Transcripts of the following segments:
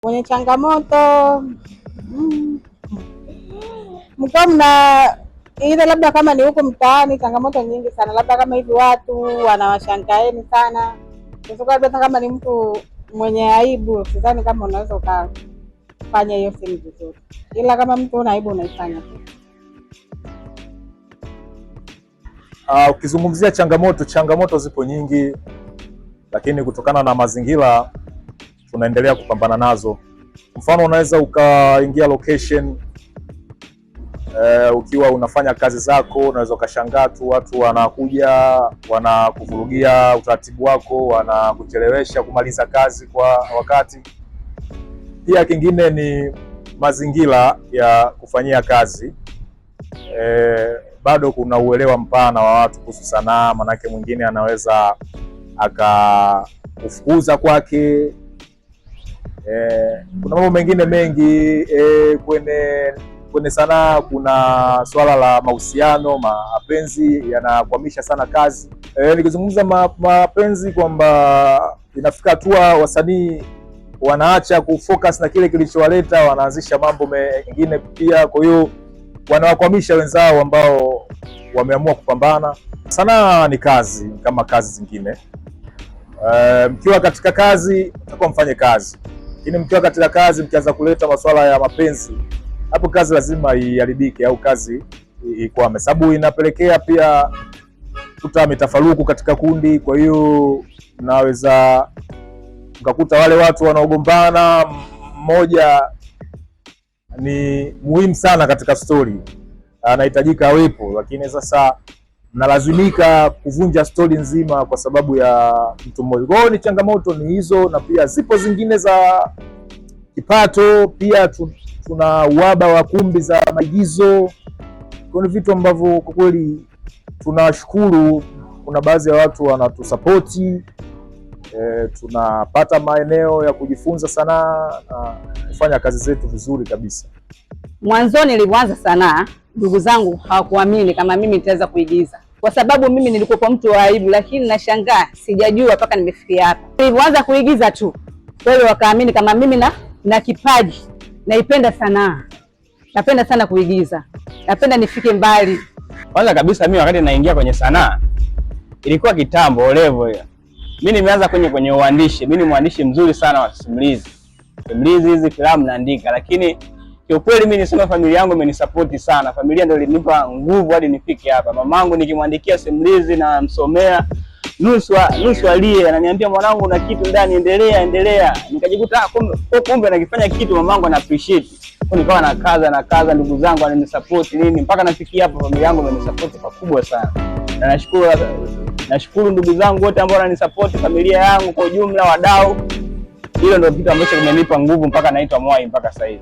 Mwenye changamoto mkiwa mna ile labda kama ni huko mtaani, changamoto nyingi sana, labda kama hivi watu wanawashangaeni sana. Labda kama ni mtu mwenye aibu, sidhani kama unaweza ukafanya hiyo sehemu vizuri, ila kama mtu una aibu unaifanya tu. Ukizungumzia changamoto zipo nyingi, lakini kutokana na mazingira tunaendelea kupambana nazo. Mfano, unaweza ukaingia location ukiwa unafanya kazi zako, unaweza ukashangaa tu watu wanakuja wanakuvurugia utaratibu wako, wanakuchelewesha kumaliza kazi kwa wakati. Pia kingine ni mazingira ya kufanyia kazi. Bado kuna uelewa mpana wa watu kuhusu sanaa, manake mwingine anaweza akakufukuza kwake. Kuna mambo mengine mengi kwenye sanaa. Kuna swala la mahusiano, mapenzi yanakwamisha sana kazi. Nikizungumza mapenzi kwamba inafika hatua wasanii wanaacha kufocus na kile kilichowaleta, wanaanzisha mambo mengine pia, kwa hiyo wanawakwamisha wenzao ambao wameamua kupambana. Sanaa ni kazi kama kazi zingine. Mkiwa katika kazi mtakuwa mfanye kazi, lakini mkiwa katika kazi mkianza kuleta masuala ya mapenzi, hapo kazi lazima iharibike au kazi ikwame, sababu inapelekea pia kuta mitafaruku katika kundi. Kwa hiyo naweza mkakuta wale watu wanaogombana, mmoja ni muhimu sana katika story, anahitajika awepo, lakini sasa mnalazimika kuvunja story nzima kwa sababu ya mtu mmoja. Kwa hiyo ni changamoto ni hizo, na pia zipo zingine za kipato. Pia tuna uhaba wa kumbi za maigizo. Kwa ni vitu ambavyo kwa kweli tunashukuru, kuna baadhi ya watu wanatusapoti. Tunapata maeneo ya kujifunza sanaa na kufanya kazi zetu vizuri kabisa. Mwanzoni nilipoanza sanaa, ndugu zangu hawakuamini kama mimi nitaweza kuigiza, kwa sababu mimi nilikuwa kwa mtu wa aibu, lakini nashangaa sijajua mpaka nimefikia hapa. Nilipoanza kuigiza tu wale wakaamini kama mimi na kipaji, naipenda sanaa, napenda sana kuigiza, napenda nifike mbali. Kwanza kabisa mimi wakati naingia kwenye sanaa ilikuwa kitambo level hiyo. Mimi nimeanza kwenye uandishi. Mimi ni mwandishi mzuri sana wa simulizi. Simulizi hizi filamu naandika, lakini kiukweli mimi nisema familia yangu imenisupport sana. Familia ndio ilinipa nguvu hadi nifike hapa. Mamangu nikimwandikia simulizi na msomea nusu alie, ananiambia mwanangu una kitu ndani, endelea. Nikajikuta kumbe nakifanya kitu, mamangu ana appreciate. Kwa nikawa nakaza, ndugu zangu wananisupport nini mpaka nafikia hapa. Familia yangu imenisupport pakubwa sana. Na nashukuru ndugu zangu wote ambao wananisupport, familia yangu kwa ujumla, wadau. Hilo ndio kitu ambacho kimenipa nguvu mpaka naitwa Mwai mpaka sasa hivi.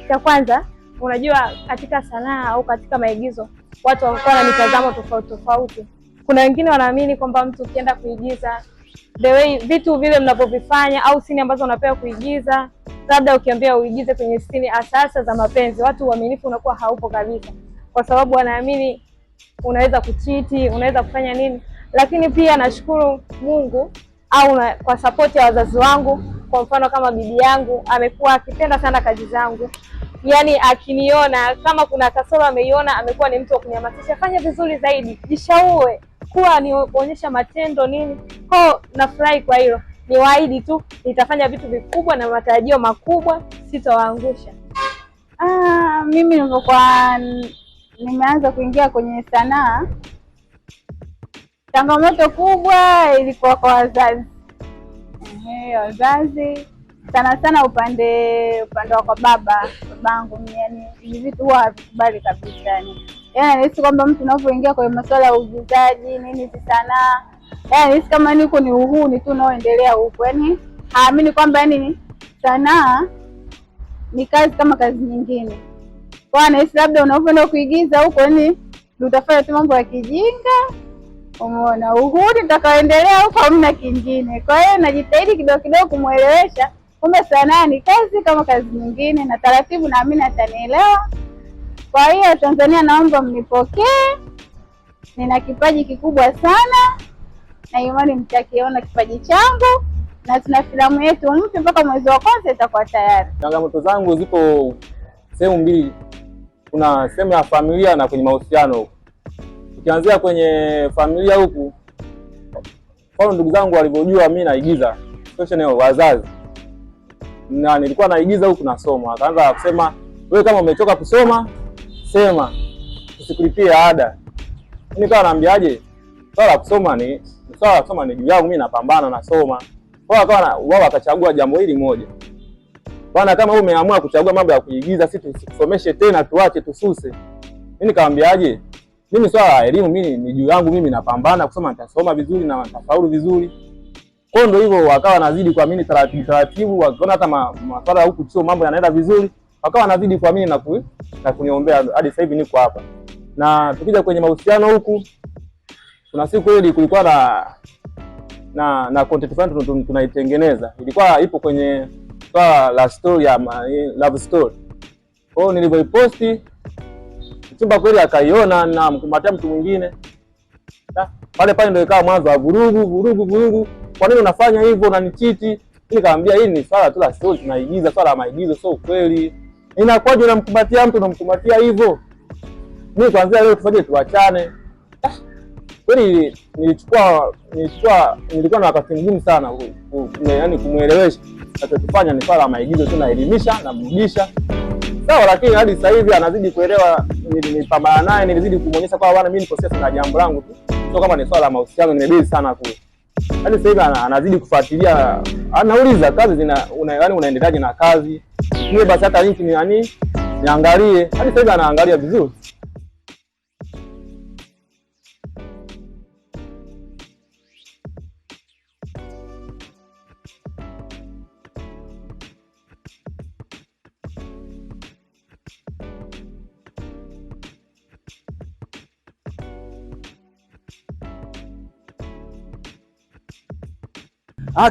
Cha kwanza, unajua katika sanaa au katika maigizo watu wanakuwa na mitazamo tofauti. Kuna wengine wanaamini kwamba mtu ukienda kuigiza, the way vitu vile mnavyovifanya au scene ambazo unapewa kuigiza, labda ukiambia uigize kwenye scene asasa za mapenzi, watu uaminifu unakuwa haupo kabisa, kwa sababu wanaamini unaweza kuchiti, unaweza kufanya nini. Lakini pia nashukuru Mungu kwa support ya wazazi wangu. Kwa mfano kama bibi yangu amekuwa akipenda sana kazi zangu, yaani akiniona kama kuna kasoro ameiona, amekuwa ni mtu wa kunihamasisha, fanya vizuri zaidi, jishaue, kuwa nionyesha matendo nini. Kwa nafurahi kwa hilo. Niwaahidi tu nitafanya vitu vikubwa na matarajio makubwa, sitawaangusha. Mimi nilipokuwa nimeanza kuingia kwenye sanaa, changamoto kubwa ilikuwa kwa wazazi. Wazazi sana upande wa kwa babangu, yani hivi vitu huwa havikubali kabisa. Yani nahisi kwamba mtu unapoingia kwenye masuala ya uigizaji nini sanaa, yaani kama niko ni uhuni tu unaoendelea huko, yaani haamini kwamba yaani sanaa ni kazi kama kazi nyingine. Kwa nahisi labda unaopenda kuigiza huko yaani utafanya tu mambo ya kijinga, umeona, uhuni utakaoendelea huko hamna kingine. Kwa hiyo najitahidi kidogo kidogo kumuelewesha kumbe sanaa ni kazi kama kazi nyingine, na taratibu naamini atanielewa. Kwa hiyo Tanzania, naomba mnipokee, nina kipaji kikubwa sana na imani mtakiona kipaji changu, na tuna filamu yetu mpya mpaka mwezi wa kwanza itakuwa tayari. Changamoto zangu zipo sehemu mbili, kuna sehemu ya familia na kwenye mahusiano huko. Ukianzia kwenye familia huku, kwa ndugu zangu walivyojua mimi naigiza, especially wazazi, na nilikuwa naigiza huku nasoma, akaanza kusema wewe kama umechoka kusoma sema, usikulipie ada. Nikawa naambiaje, swala kusoma ni juu yangu, mimi napambana nasoma. Kwa wao wakachagua jambo hili moja, bwana, kama wewe umeamua kuchagua mambo ya kuigiza, sisi tusikusomeshe tena, tuache tususe. Mimi nikamwambiaje, mimi swala la elimu mimi ni juu yangu, mimi napambana kusoma, nitasoma vizuri na nitafaulu vizuri. Kwa ndio hivyo wakawa nazidi kuamini taratibu, wakaona hata masuala huku sio mambo yanaenda vizuri, wakawa nazidi kuamini na kuniombea hadi sasa hivi niko hapa. Na tukija kwenye mahusiano huku, kuna siku ile kulikuwa na content fulani tunaitengeneza, ilikuwa ipo kwenye swala la story ya love story. Kwa hiyo nilivyoiposti, mchumba kweli akaiona na mkumatia mtu mwingine, pale ndio ikawa mwanzo wa vurugu. Kwa nini unafanya hivyo, unanichiti? Nikamwambia hii ni swala tu la story, tunaigiza, swala la maigizo, sio kweli. Inakuwaje unamkumbatia mtu, unamkumbatia hivyo? Mimi kwanza leo tufanye tuachane. Kweli nilikuwa na wakati mgumu sana yaani kumuelewesha atachofanya ni swala la maigizo tu, naelimisha na burudisha. Sawa, lakini hadi sasa hivi anazidi kuelewa. Nilipambana naye, nilizidi kumuonyesha kwa bwana, mimi niko serious na jambo langu tu, sio kama ni swala la mahusiano, nimebezi sana kule. Hadi sasa hivi anazidi kufuatilia, anauliza kazi unaendeleaje na kazi, mimi basi hata link ni niangalie. Hadi sasa hivi anaangalia vizuri.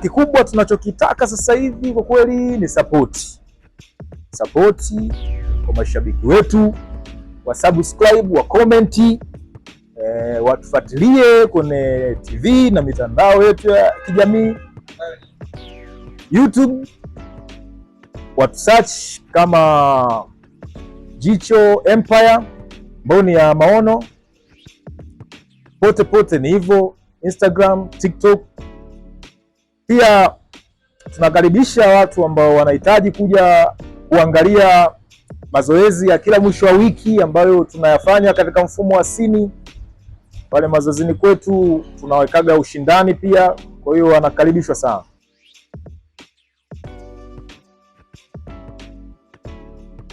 Kikubwa tunachokitaka sasa hivi kwa kweli ni support kwa mashabiki wetu, wa subscribe, wa comment, watufuatilie kwenye TV na mitandao yetu ya kijamii. YouTube watu search kama Jicho Empire, Mboni ya Maono, pote ni hivyo, Instagram, TikTok. Pia tunakaribisha watu ambao wanahitaji kuja kuangalia mazoezi ya kila mwisho wa wiki ambayo tunayafanya katika mfumo wa sini. Pale mazoezini kwetu tunawekaga ushindani pia, kwa hiyo wanakaribishwa sana.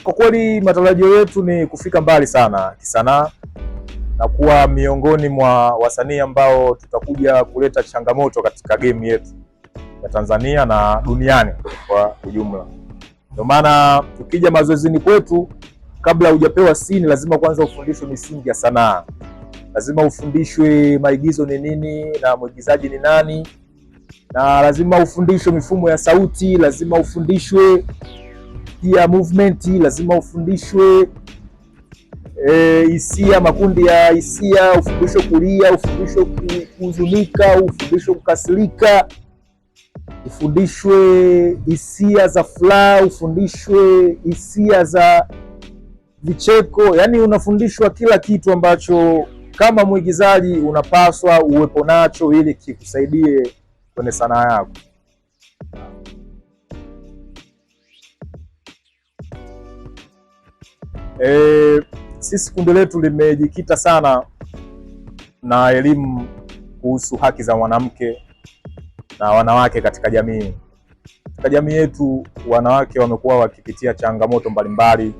Kwa kweli matarajio yetu ni kufika mbali sana kisanaa na kuwa miongoni mwa wasanii ambao tutakuja kuleta changamoto katika game yetu ya Tanzania na duniani kwa ujumla. Ndio maana tukija mazoezini kwetu, kabla hujapewa sini, lazima kwanza ufundishwe misingi ya sanaa. Lazima ufundishwe maigizo ni nini na mwigizaji ni nani, na lazima ufundishwe mifumo ya sauti, lazima ufundishwe pia movement, lazima ufundishwe hisia, makundi ya hisia, ufundishwe kulia, ufundishwe kuhuzunika, ufundishwe kukasirika, ufundishwe hisia za furaha, ufundishwe hisia za vicheko. Yani unafundishwa kila kitu ambacho kama mwigizaji unapaswa uwepo nacho ili kikusaidie kwenye sanaa yako. Sisi kundi letu limejikita sana na elimu kuhusu haki za mwanamke na wanawake katika jamii. Katika jamii yetu wanawake wamekuwa wakipitia changamoto mbalimbali,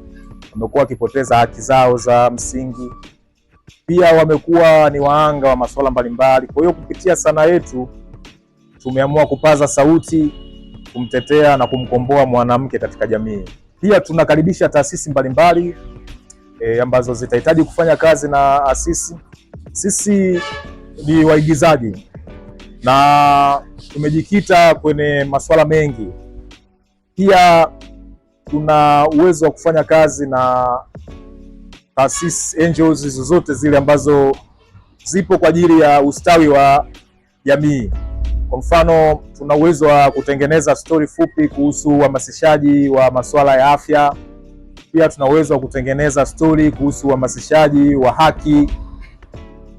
wamekuwa wakipoteza haki zao za msingi, pia wamekuwa ni wahanga wa masuala mbalimbali. Kwa hiyo kupitia sanaa yetu tumeamua kupaza sauti, kumtetea na kumkomboa mwanamke katika jamii. Pia tunakaribisha taasisi mbalimbali ambazo zitahitaji kufanya kazi na asisi. Sisi ni waigizaji na tumejikita kwenye masuala mengi. Pia tuna uwezo wa kufanya kazi na taasisi NGOs zozote zile ambazo zipo kwa ajili ya ustawi wa jamii. Kwa mfano, tuna uwezo wa kutengeneza stori fupi kuhusu uhamasishaji wa masuala ya afya. Pia tuna uwezo wa kutengeneza stori kuhusu uhamasishaji wa haki.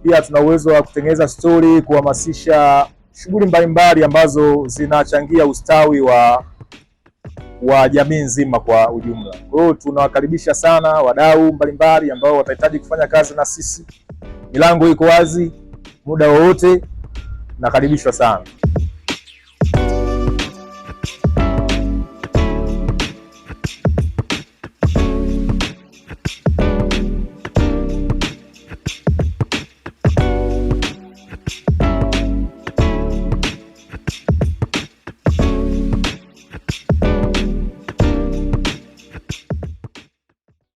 Pia tuna uwezo wa kutengeneza stori kuhamasisha shughuli mbalimbali ambazo zinachangia ustawi wa jamii nzima kwa ujumla. Kwa hiyo tunawakaribisha sana wadau mbalimbali ambao watahitaji kufanya kazi na sisi. Milango iko wazi muda wowote, nakaribishwa sana.